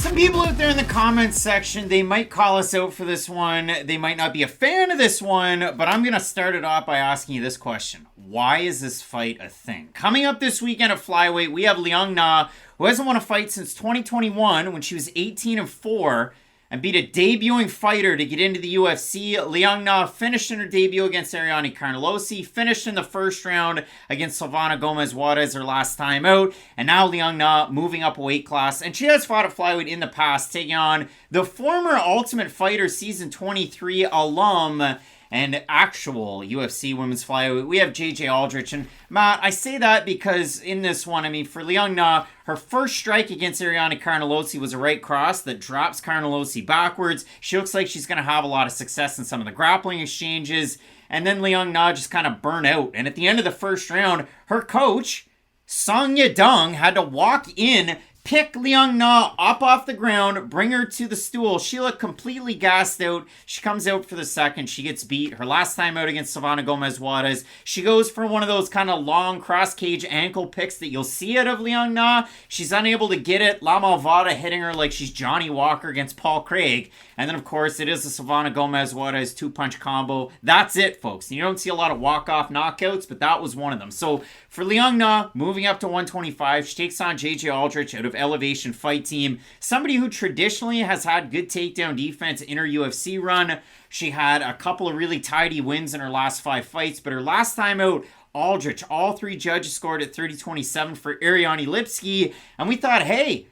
some people out there in the comments section, they might call us out for this one. They might not be a fan of this one, but I'm going to start it off by asking you this question. Why is this fight a thing? Coming up this weekend at flyweight, we have Liang Na, who hasn't won a fight since 2021 when she was 18-4 and beat a debuting fighter to get into the UFC. Liang Na finished in her debut against Ariane Carnelossi, finished in the first round against Silvana Gomez-Juarez her last time out, and now Liang Na moving up a weight class, and she has fought at flyweight in the past, taking on the former Ultimate Fighter Season 23 alum and actual UFC women's flyweight. We have JJ Aldrich. And Matt, I say that because in this one, I mean, for Liang Na, her first strike against Ariane Carnelossi was a right cross that drops Carnelossi backwards. She looks like she's going to have a lot of success in some of the grappling exchanges. And then Liang Na just kind of burnt out. And at the end of the first round, her coach, Sung Yadong, had to walk in, pick Liang Na up off the ground, bring her to the stool. She looked completely gassed out. She comes out for the second. She gets beat. Her last time out against Silvana Gomez-Juarez. She goes for one of those kind of long cross-cage ankle picks that you'll see out of Liang Na. She's unable to get it. La Malvada hitting her like she's Johnny Walker against Paul Craig. And then, of course, it is the Silvana Gomez-Juarez two-punch combo. That's it, folks. You don't see a lot of walk-off knockouts, but that was one of them. So for Liang Na, moving up to 125, she takes on JJ Aldrich out of Elevation Fight Team. Somebody who traditionally has had good takedown defense in her UFC run. She had a couple of really tidy wins in her last 5 fights, but her last time out, Aldrich, all 3 judges scored at 30-27 for Ariane Lipski, and we thought, hey,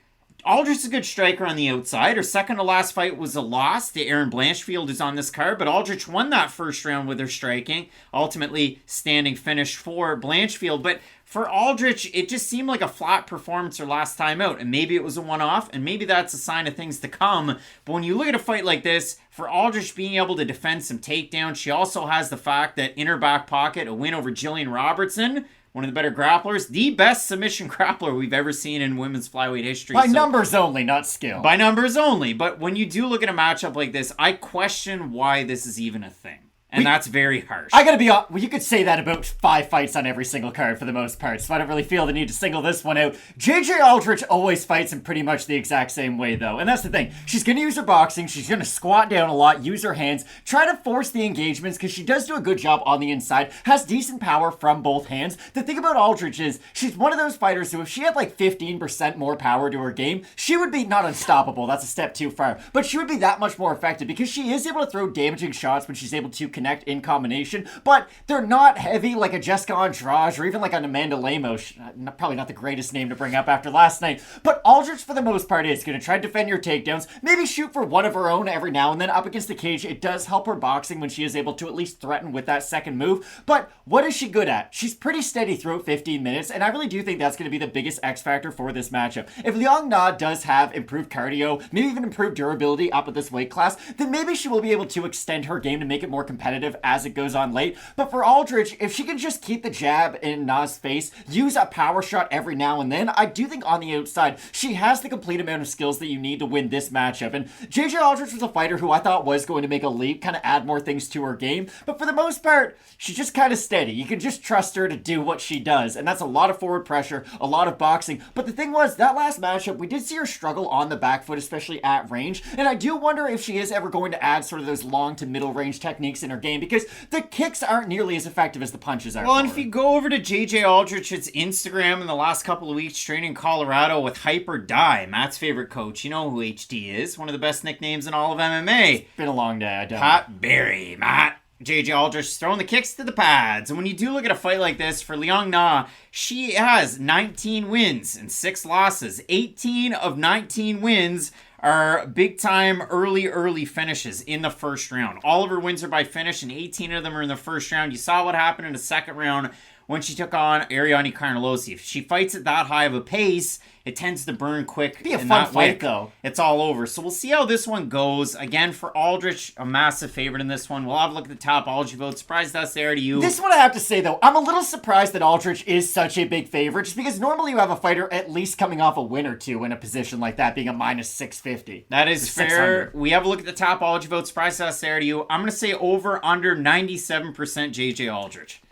Aldrich is a good striker on the outside. Her second to last fight was a loss to Erin Blanchfield, who's on this card, but Aldrich won that first round with her striking, ultimately standing finish for Blanchfield. But for Aldrich, it just seemed like a flat performance her last time out, and maybe it was a one-off, and maybe that's a sign of things to come. But when you look at a fight like this, for Aldrich being able to defend some takedowns, she also has the fact that in her back pocket, a win over Jillian Robertson, one of the better grapplers, the best submission grappler we've ever seen in women's flyweight history. By numbers only, not skill. By numbers only. But when you do look at a matchup like this, I question why this is even a thing. And that's very harsh. I gotta be honest, well, you could say that about 5 fights on every single card for the most part, so I don't really feel the need to single this one out. JJ Aldrich always fights in pretty much the exact same way, though. And that's the thing. She's gonna use her boxing, she's gonna squat down a lot, use her hands, try to force the engagements, because she does do a good job on the inside, has decent power from both hands. The thing about Aldrich is, she's one of those fighters who, if she had like 15% more power to her game, she would be not unstoppable, that's a step too far, but she would be that much more effective, because she is able to throw damaging shots when she's able to connect in combination, but they're not heavy like a Jessica Andrade or even like an Amanda Lemos. Probably not the greatest name to bring up after last night, but Aldrich for the most part is going to try to defend your takedowns, maybe shoot for one of her own every now and then up against the cage. It does help her boxing when she is able to at least threaten with that second move, but what is she good at? She's pretty steady throughout 15 minutes, and I really do think that's going to be the biggest X factor for this matchup. If Liang Na does have improved cardio, maybe even improved durability up at this weight class, then maybe she will be able to extend her game to make it more competitive as it goes on late. But for Aldrich, if she can just keep the jab in Na's face, use a power shot every now and then, I do think on the outside, she has the complete amount of skills that you need to win this matchup. And JJ Aldrich was a fighter who I thought was going to make a leap, kind of add more things to her game. But for the most part, she's just kind of steady. You can just trust her to do what she does. And that's a lot of forward pressure, a lot of boxing. But the thing was, that last matchup, we did see her struggle on the back foot, especially at range. And I do wonder if she is ever going to add sort of those long to middle range techniques in her game, because the kicks aren't nearly as effective as the punches are. Well, and if you go over to JJ Aldrich's Instagram in the last couple of weeks training in Colorado with Hyper Die, Matt's favorite coach, you know who HD is, one of the best nicknames in all of MMA. It's been a long day, I don't. Pat Berry, Matt. JJ Aldrich throwing the kicks to the pads. And when you do look at a fight like this for Liang Na, she has 19 wins and 6 losses. 18 of 19 wins are big-time early finishes in the first round. All of her wins are by finish, and 18 of them are in the first round. You saw what happened in the second round when she took on Ariane Carnelossi. If she fights at that high of a pace, it tends to burn quick. It'd be a fun fight, though. It's all over. So we'll see how this one goes. Again, for Aldrich, a massive favorite in this one. We'll have a look at the top Aldrich vote. Surprised us there to you. This one I have to say, though, I'm a little surprised that Aldrich is such a big favorite, just because normally you have a fighter at least coming off a win or two in a position like that, being a minus 650. That is fair. We have a look at the top Aldrich vote. Surprised us there to you. I'm going to say over under 97% JJ Aldrich.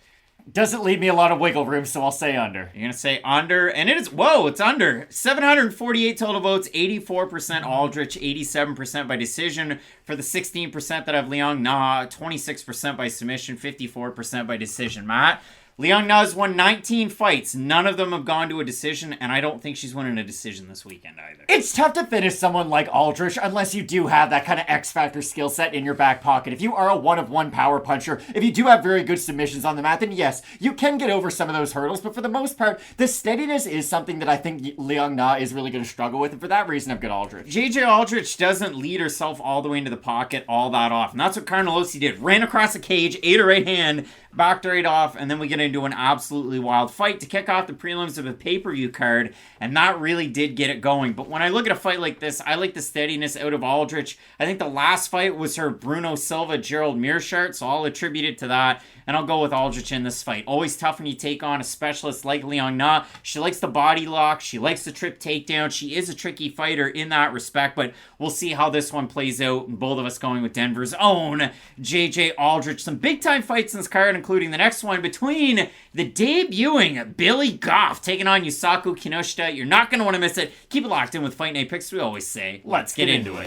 Doesn't leave me a lot of wiggle room, so I'll say under. You're going to say under, and it is, whoa, it's under. 748 total votes, 84% Aldrich, 87% by decision. For the 16% that have Liang Na, 26% by submission, 54% by decision. Matt? Liang Na's won 19 fights. None of them have gone to a decision, and I don't think she's winning a decision this weekend either. It's tough to finish someone like Aldrich unless you do have that kind of X-Factor skill set in your back pocket. If you are a one-of-one power puncher, if you do have very good submissions on the mat, then yes, you can get over some of those hurdles, but for the most part, the steadiness is something that I think Liang Na is really going to struggle with, and for that reason, I've got Aldrich. JJ Aldrich doesn't lead herself all the way into the pocket all that often. That's what Carnelossi did. Ran across the cage, ate a right hand, backed right off, and then we get into an absolutely wild fight to kick off the prelims of a pay-per-view card, and that really did get it going. But when I look at a fight like this, I like the steadiness out of Aldrich. I think the last fight was her Bruno Silva, Gerald Mearshart, so I'll attribute it to that, and I'll go with Aldrich in this fight. Always tough when you take on a specialist like Liang Na. She likes the body lock, she likes the trip takedown, she is a tricky fighter in that respect, but we'll see how this one plays out, and both of us going with Denver's own JJ Aldrich. Some big-time fights in this card, including the next one between the debuting Billy Goff taking on Yusaku Kinoshita. You're not going to want to miss it. Keep it locked in with Fight Night Picks. We always say, let's get into it.